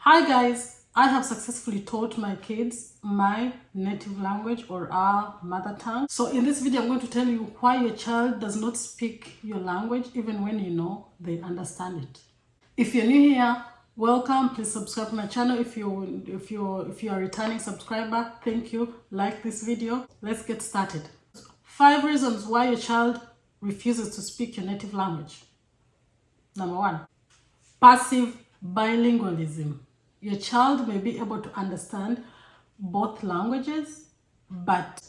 Hi guys, I have successfully taught my kids my native language or our mother tongue. So in this video, I'm going to tell you why your child does not speak your language even when you know they understand it. If you're new here, welcome. Please subscribe to my channel. If you're a returning subscriber, thank you. Like this video. Let's get started. 5 reasons why your child refuses to speak your native language. Number 1, passive bilingualism. Your child may be able to understand both languages, but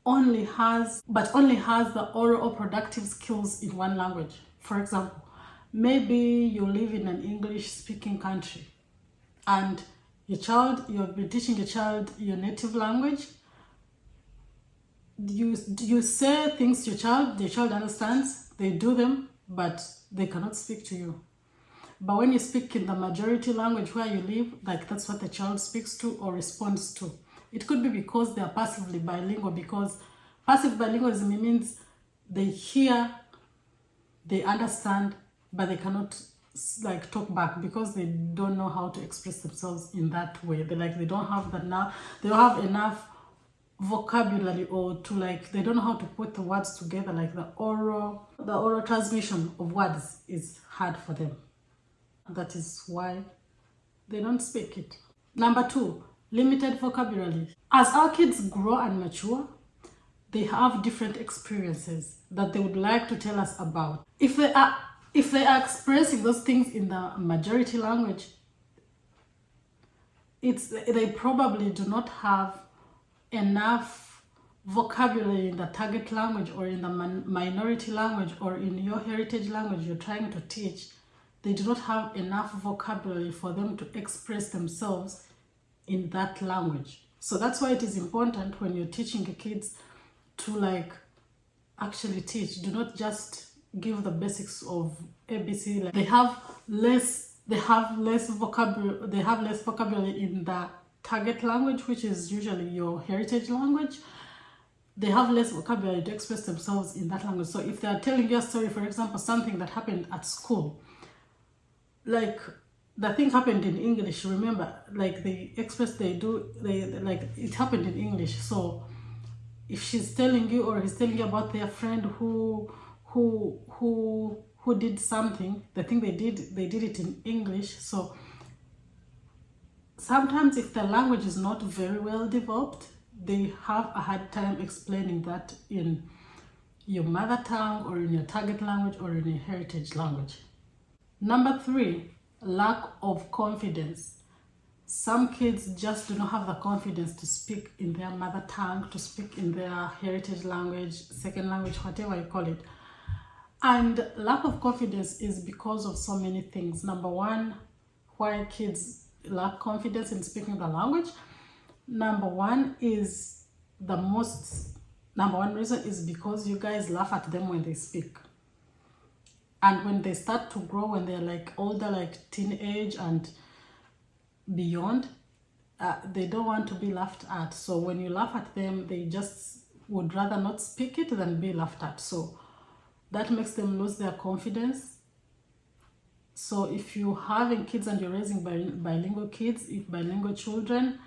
only has the oral or productive skills in one language. For example, maybe you live in an English-speaking country, and you'll be teaching your child your native language. You say things to your child understands, they do them, but they cannot speak to you. But when you speak in the majority language where you live, like that's what the child speaks to or responds to. It could be because they are passively bilingual, because passive bilingualism means they hear, they understand, but they cannot like talk back because they don't know how to express themselves in that way. They don't have enough vocabulary, or they don't know how to put the words together. Like the oral transmission of words is hard for them. That is why they don't speak it. Number 2, limited vocabulary. As our kids grow and mature, they have different experiences that they would like to tell us about. If they are expressing those things in the majority language, they probably do not have enough vocabulary in the target language, or in the minority language, or in your heritage language you're trying to teach. They do not have enough vocabulary for them to express themselves in that language. So that's why it is important when you're teaching your kids to actually teach. Do not just give the basics of ABC. They have less vocabulary in the target language, which is usually your heritage language. They have less vocabulary to express themselves in that language. So if they are telling you a story, for example, something that happened at school, like the thing happened in English, remember, it happened in English. So if she's telling you or he's telling you about their friend who did something, the thing they did it in English. So sometimes if the language is not very well developed, they have a hard time explaining that in your mother tongue, or in your target language, or in your heritage language. Number 3, lack of confidence. Some kids just do not have the confidence to speak in their mother tongue, to speak in their heritage language, second language, whatever you call it. And lack of confidence is because of so many things. Number 1, why kids lack confidence in speaking the language. Number 1 reason is because you guys laugh at them when they speak. And when they start to grow, when they're older, teenage and beyond, they don't want to be laughed at. So when you laugh at them, they just would rather not speak it than be laughed at. So that makes them lose their confidence. So if you're having kids and you're raising bilingual children,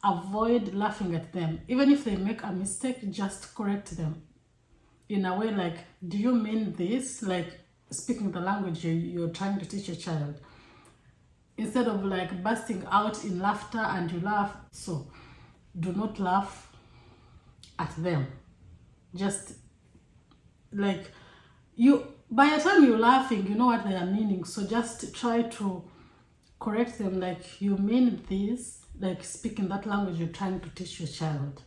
avoid laughing at them. Even if they make a mistake, just correct them in a way do you mean this? Speaking the language you're trying to teach your child, instead of bursting out in laughter and you laugh. So do not laugh at them. Just by the time you're laughing, you know what they are meaning. So just try to correct them, you mean this, speaking that language you're trying to teach your child.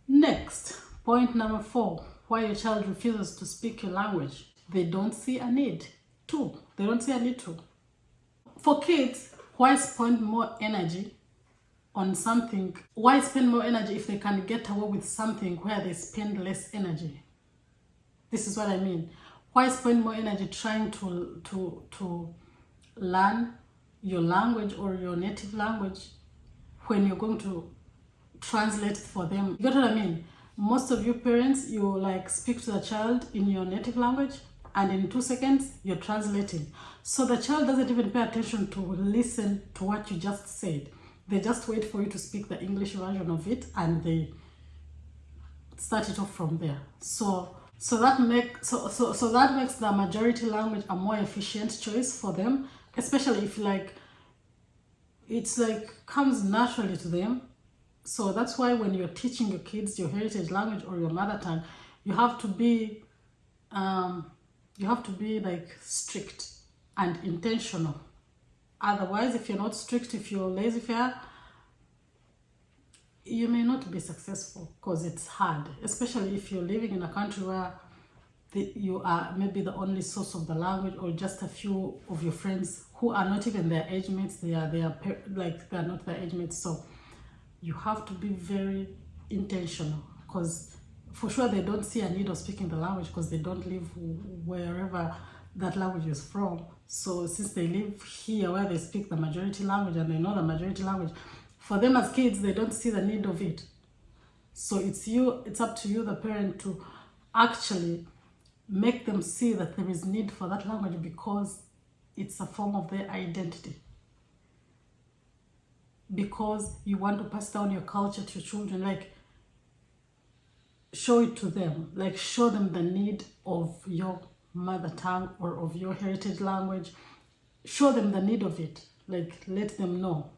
Next, point number 4, why your child refuses to speak your language. They don't see a need to. For kids, why spend more energy on something? Why spend more energy if they can get away with something where they spend less energy? This is what I mean. Why spend more energy trying to learn your language or your native language when you're going to translate for them? You get what I mean? Most of you parents, you speak to the child in your native language, and in 2 seconds you're translating. So the child doesn't even pay attention to listen to what you just said. They just wait for you to speak the English version of it, and they start it off from there. So that makes the majority language a more efficient choice for them, especially if it's comes naturally to them. So that's why when you're teaching your kids your heritage language or your mother tongue, you have to be strict and intentional. Otherwise, if you're not strict, if you're laissez-faire, you may not be successful, because it's hard, especially if you're living in a country where you are maybe the only source of the language, or just a few of your friends who are not even their age mates. They're not their age mates. So you have to be very intentional, because for sure they don't see a need of speaking the language, because they don't live wherever that language is from. So since they live here where they speak the majority language and they know the majority language, for them as kids, they don't see the need of it. So it's up to you, the parent, to actually make them see that there is need for that language, because it's a form of their identity. Because you want to pass down your culture to your children, show it to them, show them the need of your mother tongue or of your heritage language. Show them the need of it. Let them know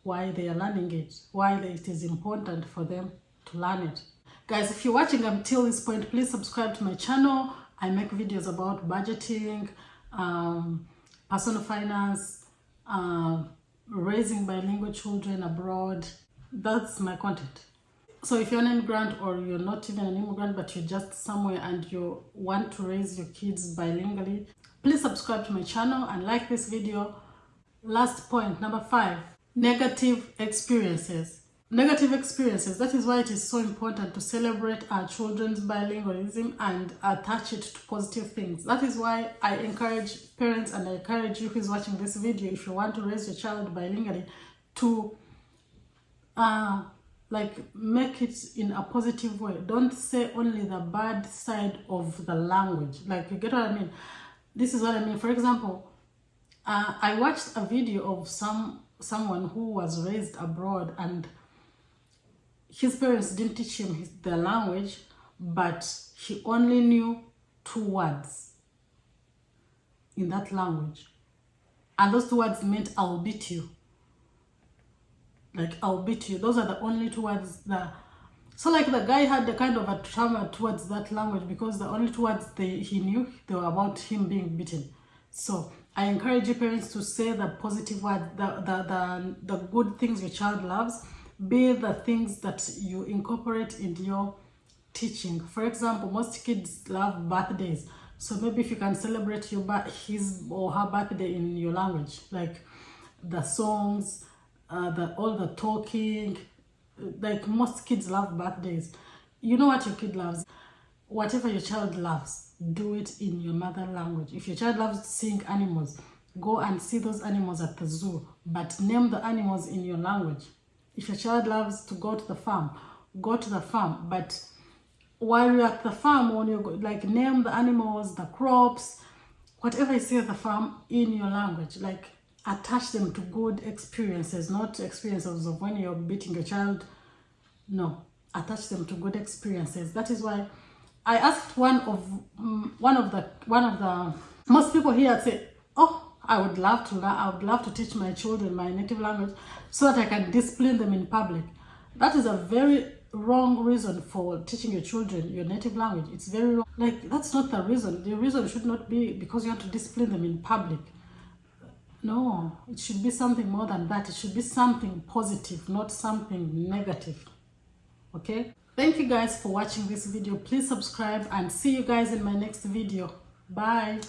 why they are learning it, why it is important for them to learn it. Guys, if you're watching until this point, please subscribe to my channel. I make videos about budgeting, personal finance, raising bilingual children abroad. That's my content. So if you're an immigrant, or you're not even an immigrant, but you're just somewhere and you want to raise your kids bilingually, please subscribe to my channel and like this video. Last point, number 5, negative experiences. Negative experiences. That is why it is so important to celebrate our children's bilingualism and attach it to positive things. That is why I encourage parents, and I encourage you who's watching this video, if you want to raise your child bilingually, to make it in a positive way. Don't say only the bad side of the language. You get what I mean? This is what I mean. For example, I watched a video of someone who was raised abroad, and his parents didn't teach him the language, but he only knew 2 words in that language. And those 2 words meant "I'll beat you." I'll beat you. Those are the only 2 words that... So the guy had a kind of a trauma towards that language, because the only 2 words he knew, they were about him being beaten. So I encourage you parents to say the positive words, the good things your child loves. Be the things that you incorporate in your teaching. For example, most kids love birthdays. So maybe if you can celebrate his or her birthday in your language, the songs, all the talking. Most kids love birthdays. You know what your kid loves. Whatever your child loves, do it in your mother language. If your child loves seeing animals, go and see those animals at the zoo, but name the animals in your language. If your child loves to go to the farm, go to the farm, but while you're at the farm, when you go, name the animals, the crops, whatever you see at the farm in your language. Attach them to good experiences, not experiences of when you're beating your child. No, attach them to good experiences. That is why I asked one of the most people here say, "Oh, I would love to teach my children my native language so that I can discipline them in public." That is a very wrong reason for teaching your children your native language. It's very wrong. That's not the reason. The reason should not be because you want to discipline them in public. No, it should be something more than that. It should be something positive, not something negative. Okay? Thank you guys for watching this video. Please subscribe, and see you guys in my next video. Bye.